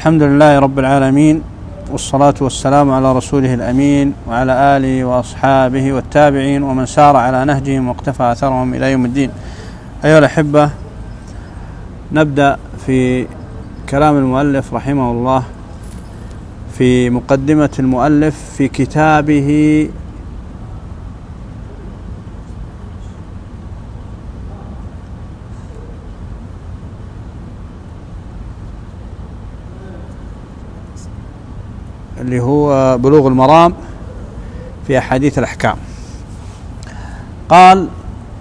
الحمد لله رب العالمين، والصلاة والسلام على رسوله الأمين وعلى آله وأصحابه والتابعين ومن سار على نهجهم واقتفى أثرهم إلى يوم الدين. أيها الأحبة، نبدأ في كلام المؤلف رحمه الله في مقدمة المؤلف في كتابه اللي هو بلوغ المرام في أحاديث الأحكام. قال: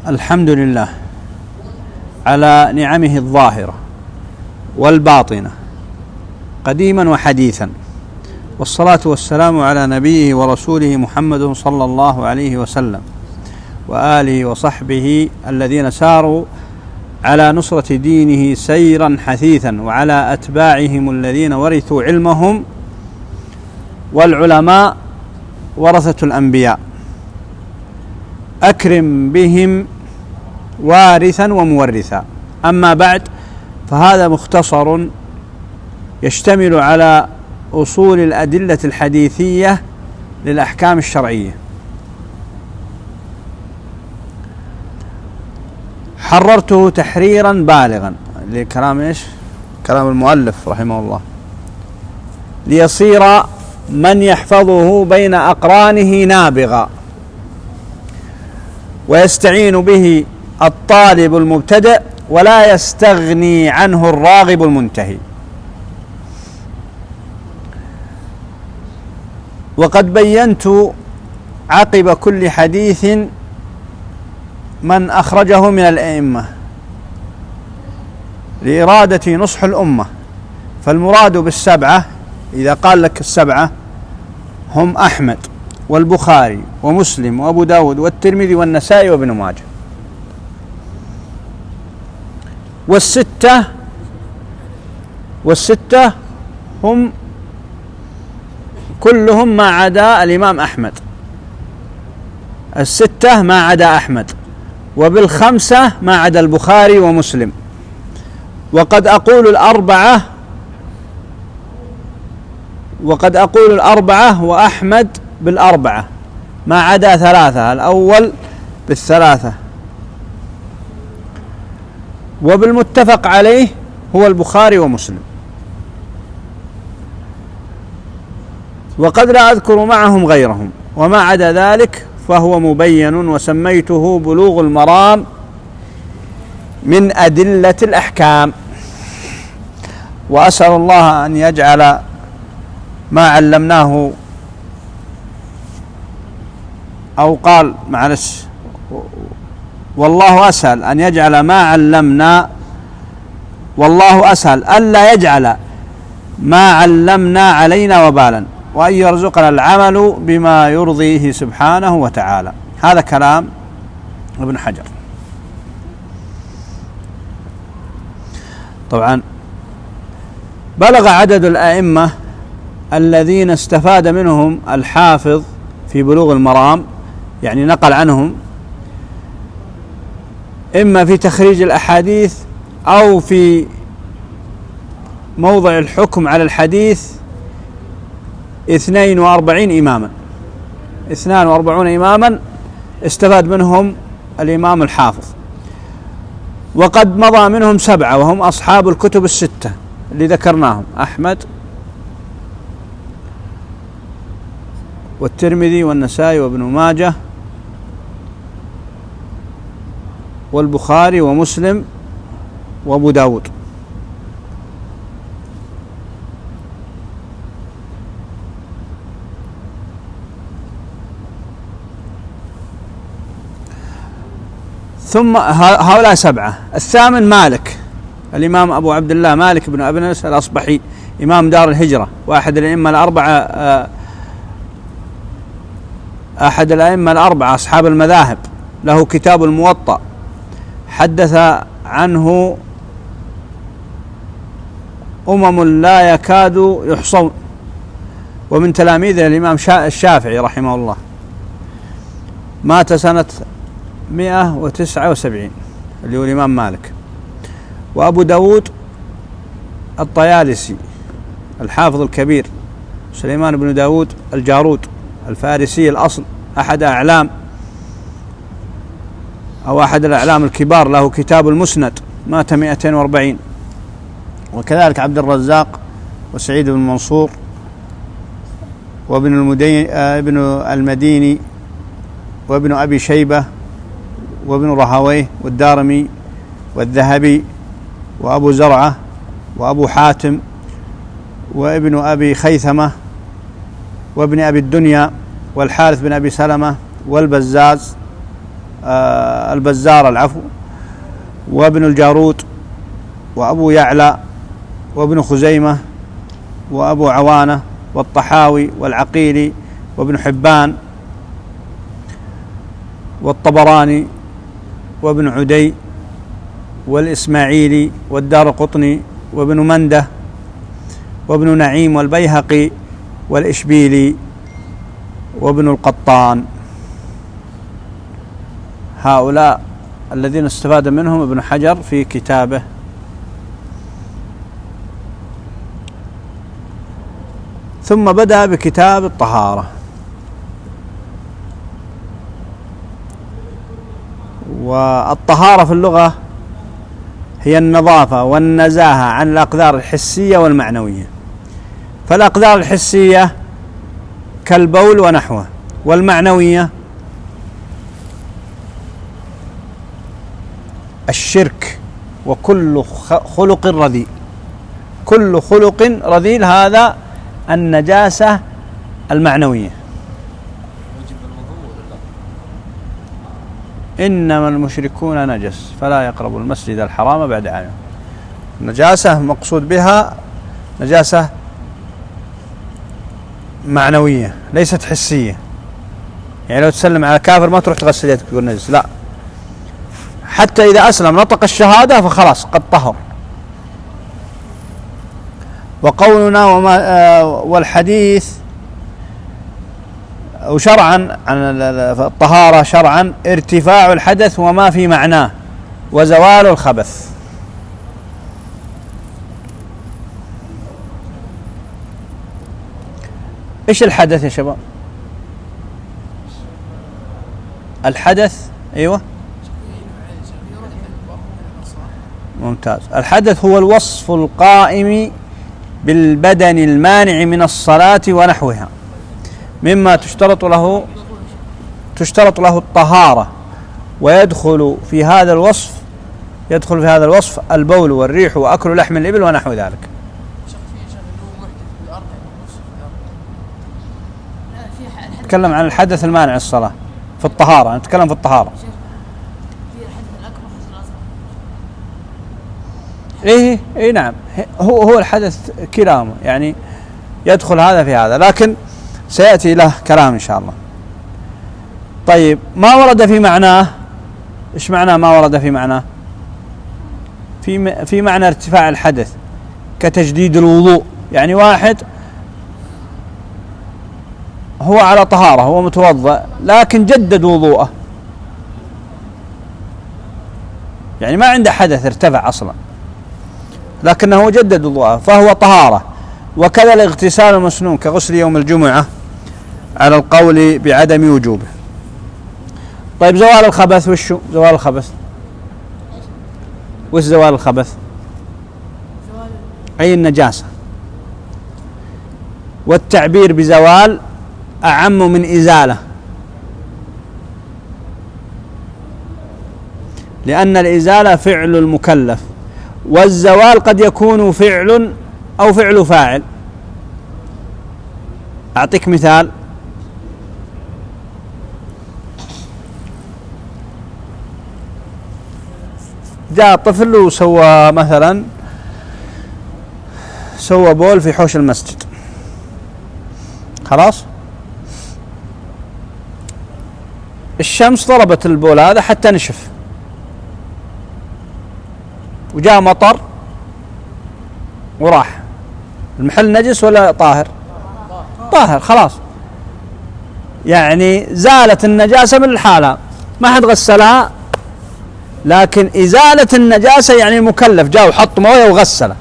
الحمد لله على نعمه الظاهرة والباطنة قديما وحديثا، والصلاة والسلام على نبيه ورسوله محمد صلى الله عليه وسلم وآله وصحبه الذين ساروا على نصرة دينه سيرا حثيثا، وعلى أتباعهم الذين ورثوا علمهم، والعلماء ورثة الأنبياء، أكرم بهم وارثا ومورثا. أما بعد، فهذا مختصر يشتمل على أصول الأدلة الحديثية للأحكام الشرعية. حررته تحريرا بالغا لكلام كلام المؤلف رحمه الله، ليصير من يحفظه بين أقرانه نابغا، ويستعين به الطالب المبتدئ ولا يستغني عنه الراغب المنتهي. وقد بينت عقب كل حديث من أخرجه من الأئمة لإرادة نصح الأمة. فالمراد بالسبعة، إذا قال لك السبعة، هم أحمد والبخاري ومسلم وأبو داود والترمذي والنسائي وابن ماجه. والستة هم كلهم ما عدا الإمام أحمد، الستة ما عدا أحمد، وبالخمسة ما عدا البخاري ومسلم. وقد أقول الأربعة وأحمد بالأربعة ما عدا ثلاثة، الأول بالثلاثة. وبالمتفق عليه هو البخاري ومسلم. وقد لا أذكر معهم غيرهم، وما عدا ذلك فهو مبين، وسميته بلوغ المرام من أدلة الأحكام. وأسأل الله أن يجعل ما علمناه، أو قال معلش، والله أسأل أن يجعل ما علمنا، والله أسأل ألا يجعل ما علمنا علينا وبالا، وأن يرزقنا العمل بما يرضيه سبحانه وتعالى. هذا كلام ابن حجر. طبعا بلغ عدد الأئمة الذين استفاد منهم الحافظ في بلوغ المرام، يعني نقل عنهم إما في تخريج الأحاديث أو في موضع الحكم على الحديث، 42 إماما استفاد منهم الإمام الحافظ. وقد مضى منهم 7 وهم أصحاب الكتب الستة اللي ذكرناهم: أحمد والترمذي والنسائي وابن ماجه والبخاري ومسلم وابو داود. ثم هؤلاء 7. الثامن مالك، الإمام أبو عبد الله مالك بن أنس الأصبحي، إمام دار الهجرة، وأحد الأئمة الأربعة أصحاب المذاهب، له كتاب الموطأ، حدث عنه لا يكاد يحصون، ومن تلاميذه الإمام الشافعي رحمه الله، مات سنة 179 اللي هو الإمام مالك. وأبو داود الطيالسي الحافظ الكبير سليمان بن داود الجارود الفارسي الأصل، أحد أعلام أو أحد الأعلام الكبار، له كتاب المسند، مات 240. وكذلك عبد الرزاق وسعيد بن منصور وابن ابن المديني وابن أبي شيبة وابن رهويه والدارمي والذهبي وأبو زرعة وأبو حاتم وابن أبي خيثمة وابن أبي الدنيا والحارث بن أبي سلمة والبزاز البزار العفو وابن الجارود وأبو يعلى وابن خزيمة وأبو عوانة والطحاوي والعقيلي وابن حبان والطبراني وابن عدي والإسماعيلي والدارقطني وابن منده وابن نعيم والبيهقي والإشبيلي وابن القطان. هؤلاء الذين استفاد منهم ابن حجر في كتابه. ثم بدأ بكتاب الطهارة، والطهارة في اللغة هي النظافة والنزاهة عن الأقدار الحسية والمعنوية. فالأقدار الحسية كالبول ونحوه، والمعنوية الشرك وكل خلق رذيل. كل خلق رذيل هذا النجاسة المعنوية. إنما المشركون نجس فلا يقربوا المسجد الحرام بعد عامهم. النجاسة مقصود بها نجاسة معنوية ليست حسية. يعني لو تسلم على كافر ما تروح تغسل يدك تقول نجس، لا، حتى إذا أسلم نطق الشهادة فخلاص قد طهر. وقولنا والحديث وشرعا عن الطهارة شرعا ارتفاع الحدث وما في معناه وزوال الخبث. ايش الحدث يا شباب؟ الحدث ايوه ممتاز. الحدث هو الوصف القائم بالبدن المانع من الصلاة ونحوها مما تشترط له الطهارة، ويدخل في هذا الوصف البول والريح وأكل لحم الإبل ونحو ذلك. نتكلم عن الحدث المانع الصلاة في الطهارة، نتكلم في الطهارة. إيه نعم، هو الحدث كلاهما، يعني يدخل هذا في هذا، لكن سيأتي له كلام إن شاء الله. طيب، ما ورد في معناه، إيش معناه ما ورد في معناه؟ في معنى ارتفاع الحدث كتجديد الوضوء. يعني واحد هو على طهارة، هو متوضأ لكن جدد وضوءه، يعني ما عنده حدث ارتفع أصلا لكنه جدد وضوءه فهو طهارة. وكذا الاغتسال المسنون كغسل يوم الجمعة على القول بعدم وجوبه. طيب، زوال الخبث وشو زوال الخبث؟ وش زوال الخبث؟ أي النجاسة. والتعبير بزوال أعم من إزالة، لأن الإزالة فعل المكلف، والزوال قد يكون فعل أو فعل فاعل. أعطيك مثال. جاء طفل وسوى مثلا بول في حوش المسجد، خلاص الشمس ضربت البول هذا حتى نشف، وجاء مطر وراح، المحل نجس ولا طاهر؟ طاهر خلاص، يعني زالت النجاسة من الحالة، ما حد غسلها، لكن إزالة النجاسة يعني المكلف جاء وحط مويه وغسله،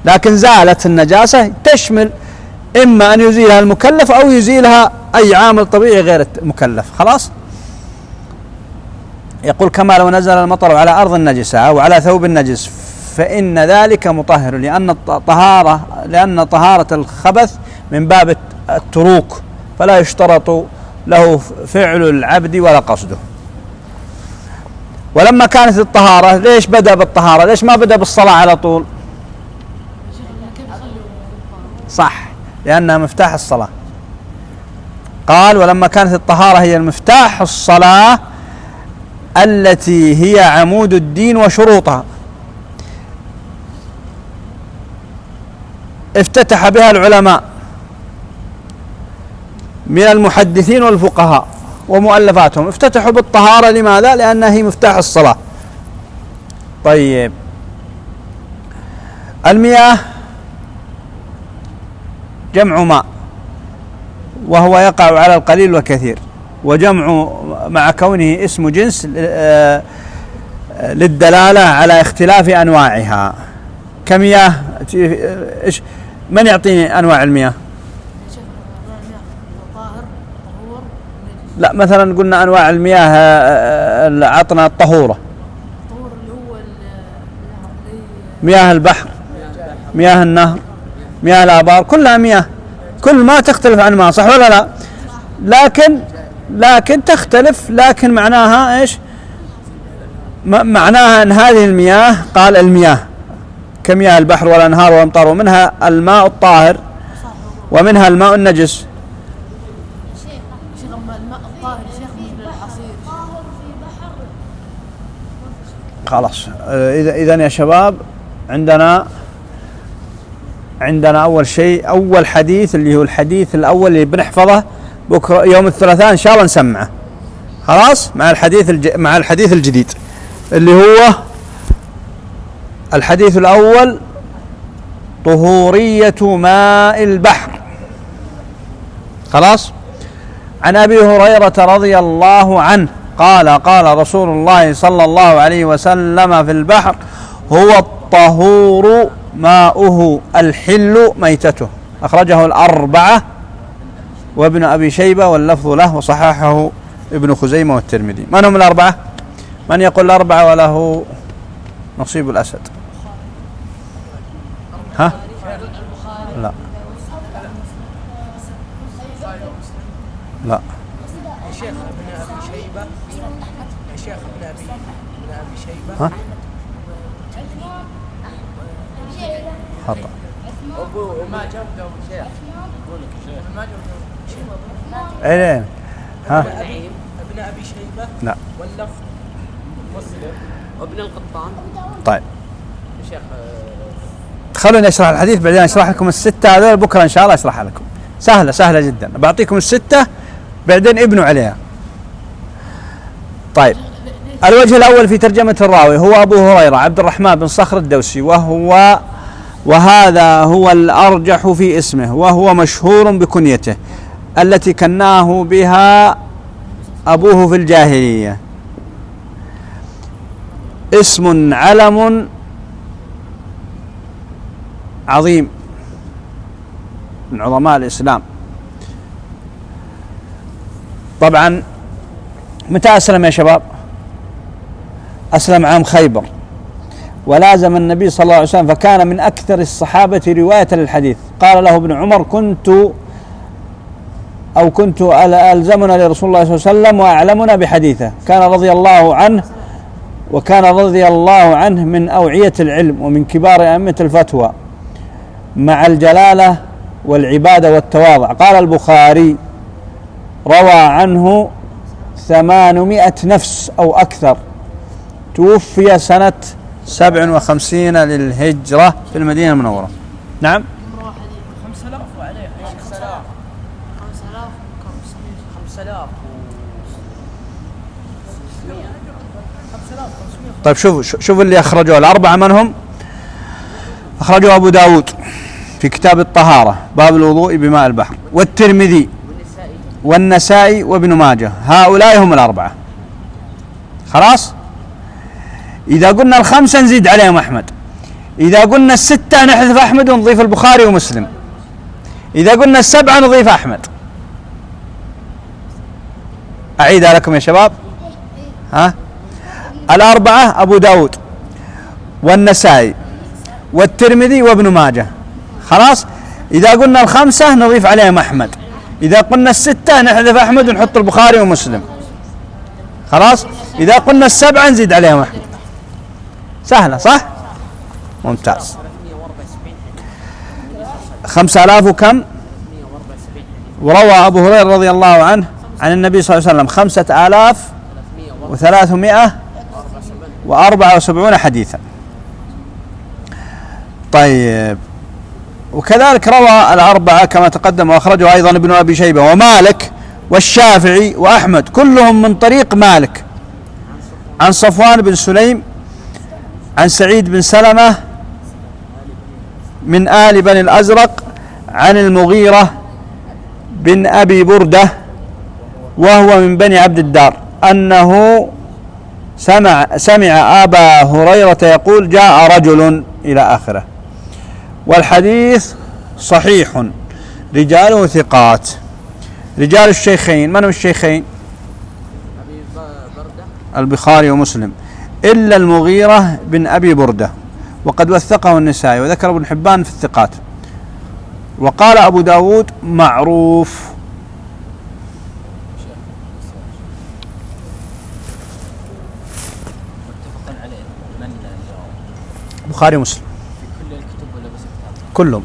لكن زالت النجاسة تشمل إما أن يزيلها المكلف أو يزيلها أي عامل طبيعي غير المكلف. خلاص. يقول كما لو نزل المطر على أرض النجسة أو على ثوب النجس فإن ذلك مطهر، لأن طهارة الخبث من باب التروك، فلا يشترط له فعل العبد ولا قصده. ولما كانت الطهارة، ليش بدأ بالطهارة؟ ليش ما بدأ بالصلاة على طول؟ صح، لأنها مفتاح الصلاة. قال ولما كانت الطهارة هي المفتاح الصلاة التي هي عمود الدين وشروطها، افتتح بها العلماء من المحدثين والفقهاء ومؤلفاتهم، افتتحوا بالطهارة. لماذا؟ لأنها هي مفتاح الصلاة. طيب، المياه جمع ماء، وهو يقع على القليل والكثير، وجمع مع كونه اسم جنس للدلالة على اختلاف أنواعها. كمياه، من يعطيني أنواع المياه؟ لا، مثلا قلنا أنواع المياه، عطنا الطهورة، مياه البحر، مياه النهر، مياه الآبار، كلها مياه، كل ما تختلف عن ما، صح ولا لا؟ لكن تختلف، لكن معناها إيش؟ معناها أن هذه المياه، قال المياه كمياه البحر والأنهار والأمطار، ومنها الماء الطاهر ومنها الماء النجس. خلاص، إذن يا شباب عندنا أول شيء، أول حديث اللي هو الحديث الأول اللي بنحفظه بكرة يوم الثلاثاء إن شاء الله نسمعه. خلاص، مع الحديث الجديد اللي هو الحديث الأول، طهورية ماء البحر. خلاص. عن أبي هريرة رضي الله عنه قال قال رسول الله صلى الله عليه وسلم في البحر: هو الطهور ماؤه الحل ميتته. أخرجه الأربعة وابن أبي شيبة واللفظ له، وصححه ابن خزيمة والترمذي. من هم الأربعة؟ من يقول الأربعة وله نصيب الأسد؟ ها؟ لا لا، الشيخ ابن أبي شيبة، الشيخ ابن أبي شيبة. ها؟ خطأ. وما جابه الشيخ. ايه، ها؟ ابن أبي شيبة. لا. واللفظ مسلم وابن القطان. طيب، الشيخ خلوني اشرح الحديث، بعدين اشرح لكم الستة هذول بكرة ان شاء الله اشرحها لكم. سهلة جدا، بعطيكم الستة بعدين ابنوا عليها. طيب، الوجه الأول في ترجمة الراوي هو أبو هريرة عبد الرحمن بن صخر الدوسي، وهذا هو الأرجح في اسمه، وهو مشهور بكنيته التي كناه بها أبوه في الجاهلية، اسم علم عظيم من عظماء الإسلام. طبعا متى أسلم يا شباب؟ أسلم عام خيبر، ولازم النبي صلى الله عليه وسلم، فكان من أكثر الصحابة رواية للحديث. قال له ابن عمر: كنت ألزمنا لرسول الله صلى الله عليه وسلم وأعلمنا بحديثه. كان رضي الله عنه من أوعية العلم ومن كبار أئمة الفتوى، مع الجلالة والعبادة والتواضع. قال البخاري: روى عنه 800 نفس أو أكثر. توفي سنة 57 للهجرة في المدينة المنورة. نعم. 5000 وعليه 5000. طيب، شوفوا اللي أخرجوا الأربعة من هم؟ أخرجوا أبو داود في كتاب الطهارة باب الوضوء بماء البحر، والترمذي والنسائي وابن ماجه. هؤلاء هم الأربعة. خلاص. إذا قلنا الخمسة نزيد عليهم أحمد. إذا قلنا الستة نحذف أحمد ونضيف البخاري ومسلم. إذا قلنا السبعة نضيف أحمد. أعيدها لكم يا شباب. ها؟ الأربعة أبو داود والنسائي والترمذي وابن ماجه. خلاص. إذا قلنا الخمسة نضيف عليهم أحمد. إذا قلنا الستة نحذف أحمد ونحط البخاري ومسلم. خلاص. إذا قلنا السبعة نزيد عليهم أحمد. سهلة صح؟ ممتاز. 5000 وكم؟ وروى أبو هريرة رضي الله عنه عن النبي صلى الله عليه وسلم 5374 حديثا. طيب. وكذلك روى الأربعة كما تقدم وأخرجه أيضا ابن أبي شيبة ومالك والشافعي وأحمد كلهم من طريق مالك عن صفوان بن سليم عن سعيد بن سلمة من آل بني الأزرق عن المغيرة بن أبي بردة وهو من بني عبد الدار أنه سمع أبا هريرة يقول جاء رجل إلى آخره. والحديث صحيح رجاله ثقات. رجال الشيخين من هم الشيخين؟ البخاري ومسلم إلا المغيرة بن أبي بردة وقد وثقه النسائي وذكر ابن حبان في الثقات. وقال أبو داود معروف. بخاري ومسلم كلهم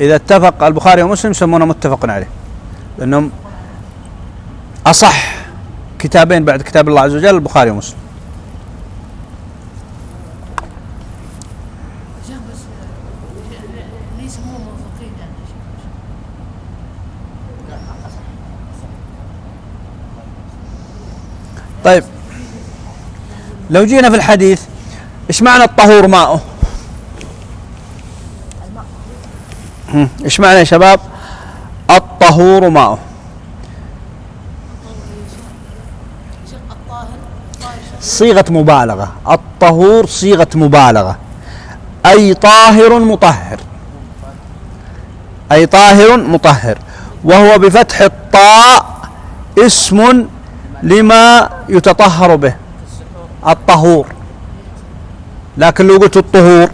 إذا اتفق البخاري ومسلم يسمونه متفق عليه لأنهم أصح كتابين بعد كتاب الله عز وجل البخاري ومسلم. طيب لو جينا في الحديث ايش معنى الطهور ماؤه؟ ايش معنى يا شباب الطهور ماؤه؟ صيغة مبالغة. الطهور صيغة مبالغة أي طاهر مطهر. أي طاهر مطهر. وهو بفتح الطاء اسم لما يتطهر به الطهور. لكن لو قلت الطهور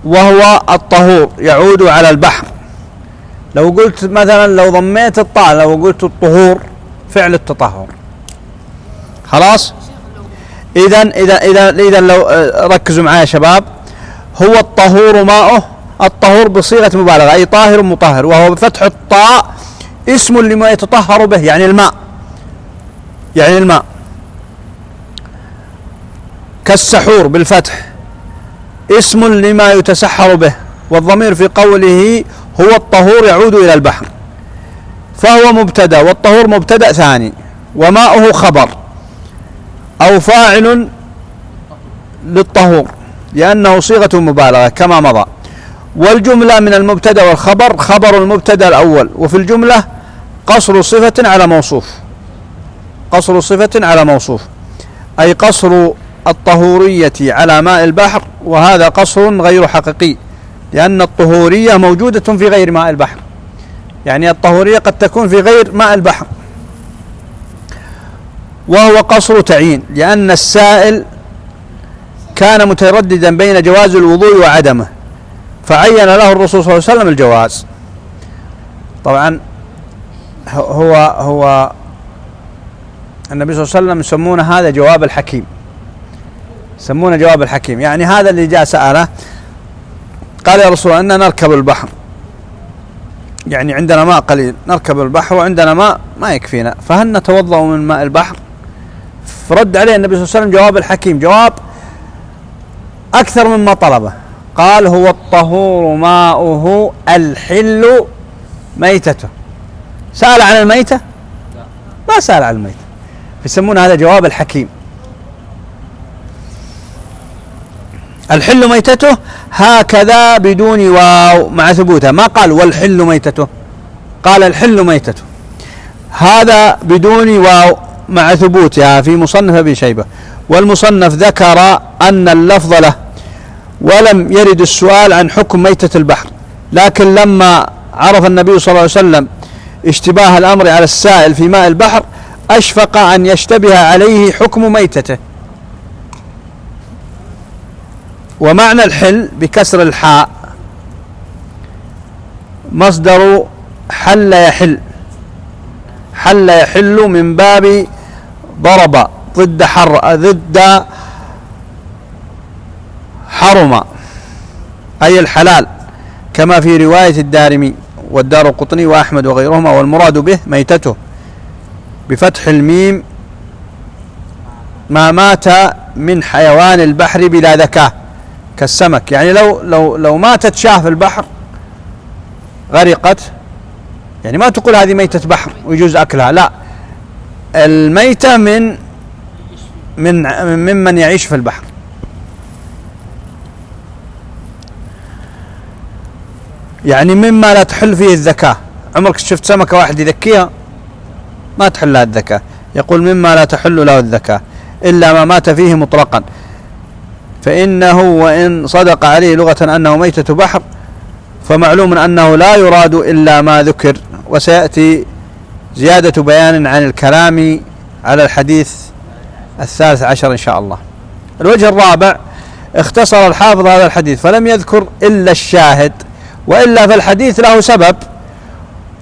وهو الطهور يعود على البحر. لو قلت مثلا لو ضميت الطاء لو قلت الطهور فعل التطهر. خلاص. إذا لو ركزوا معايا يا شباب هو الطهور ماؤه. الطهور بصيغة مبالغة أي طاهر مطهر وهو بفتح الطاء اسم لما يتطهر به يعني الماء. يعني الماء كالسحور بالفتح اسم لما يتسحر به. والضمير في قوله هو الطهور يعود إلى البحر فهو مبتدأ والطهور مبتدأ ثاني وماؤه خبر أو فاعل للطهور لأنه صيغة مبالغة كما مضى. والجملة من المبتدأ والخبر خبر المبتدأ الأول. وفي الجملة قصر صفة على موصوف. قصر صفة على موصوف أي قصر الطهورية على ماء البحر. وهذا قصر غير حقيقي لأن الطهورية موجودة في غير ماء البحر. يعني الطهورية قد تكون في غير ماء البحر. وهو قصر تعيين لأن السائل كان مترددا بين جواز الوضوء وعدمه فعين له الرسول صلى الله عليه وسلم الجواز. طبعا هو النبي صلى الله عليه وسلم يسمون هذا جواب الحكيم. يسمونه جواب الحكيم. يعني هذا اللي جاء سأله قال يا رسول الله إننا نركب البحر يعني عندنا ماء قليل نركب البحر وعندنا ماء ما يكفينا فهل نتوضأ من ماء البحر؟ فرد عليه النبي صلى الله عليه وسلم جواب الحكيم جواب أكثر مما طلبه. قال هو الطهور ماؤه الحل ميتته. سأل عن الميتة؟ ما سأل عن الميتة. يسمون هذا جواب الحكيم. الحل ميتته هكذا بدون واو مع ثبوتها. ما قال والحل ميتته قال الحل ميتته. هذا بدون واو مع ثبوتها في مصنف ابي شيبة. والمصنف ذكر أن اللفظ له ولم يرد السؤال عن حكم ميتة البحر، لكن لما عرف النبي صلى الله عليه وسلم اشتباه الأمر على السائل في ماء البحر أشفق أن يشتبه عليه حكم ميتته. ومعنى الحل بكسر الحاء مصدر حل يحل، حل يحل من باب ضرب ضد حرم أي الحلال، كما في رواية الدارمي والدارقطني وأحمد وغيرهما، والمراد به ميتته بفتح الميم ما مات من حيوان البحر بلا ذكاء كالسمك. يعني لو ماتت شاة في البحر غرقت، يعني ما تقول هذه ميتة بحر ويجوز أكلها، لا، الميتة ممن يعيش في البحر. يعني مما لا تحل فيه الذكاء. عمرك شفت سمكة واحد يذكيها؟ ما تحل لها الذكاء. يقول مما لا تحل له الذكاء إلا ما مات فيه مطلقا، فإنه وإن صدق عليه لغة أنه ميتة بحر فمعلوم أنه لا يراد إلا ما ذكر. وسيأتي زيادة بيان عن الكلام على الحديث 13 إن شاء الله. الوجه الرابع، اختصر الحافظ هذا الحديث فلم يذكر إلا الشاهد، وإلا فالحديث له سبب،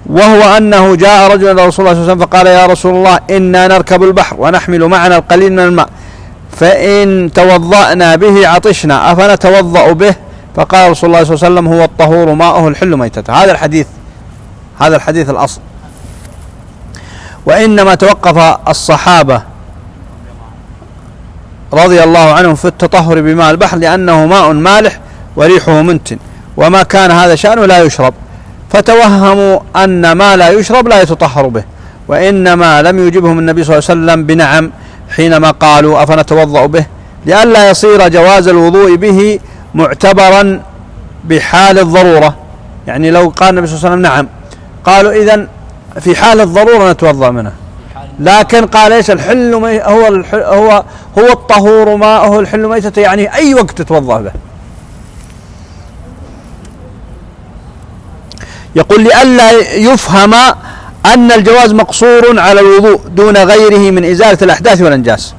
وهو أنه جاء رجل إلى رسول الله صلى الله عليه وسلم فقال يا رسول الله إنا نركب البحر ونحمل معنا القليل من الماء، فإن توضأنا به عطشنا أفنتوضأ به؟ فقال رسول الله صلى الله عليه وسلم هو الطهور ماؤه الحل ميتته. هذا الحديث الأصل. وإنما توقف الصحابة رضي الله عنهم في التطهر بماء البحر لأنه ماء مالح وريحه منتن، وما كان هذا شأنه لا يشرب، فتوهموا أن ما لا يشرب لا يتطهر به، وإنما لم يجبهم النبي صلى الله عليه وسلم بنعم حينما قالوا أفنتوضأ به، لئلا يصير جواز الوضوء به معتبرا بحال الضرورة. يعني لو قال النبي صلى الله عليه وسلم نعم، قالوا إذن في حال الضرورة نتوضأ منه، لكن قال ايش الحل هو الطهور ماؤه الحل ميتته، يعني أي وقت تتوضأ به. يقول لئلا يفهم أن الجواز مقصور على الوضوء دون غيره من إزالة الأحداث والأنجاس.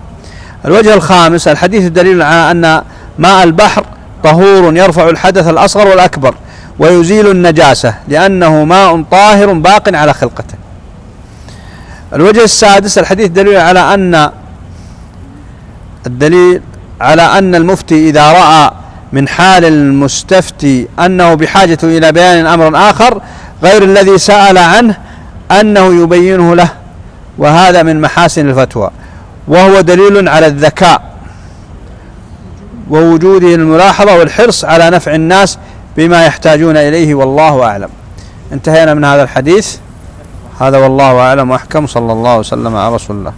الوجه الخامس، الحديث الدليل على أن ماء البحر طهور يرفع الحدث الأصغر والأكبر ويزيل النجاسة، لأنه ماء طاهر باق على خلقته. الوجه السادس، الحديث الدليل على أن المفتي إذا رأى من حال المستفتي أنه بحاجة إلى بيان أمر آخر غير الذي سأل عنه أنه يبينه له، وهذا من محاسن الفتوى، وهو دليل على الذكاء ووجوده الملاحظة والحرص على نفع الناس بما يحتاجون إليه، والله أعلم. انتهينا من هذا الحديث، هذا والله أعلم وأحكم، صلى الله وسلم على رسول الله.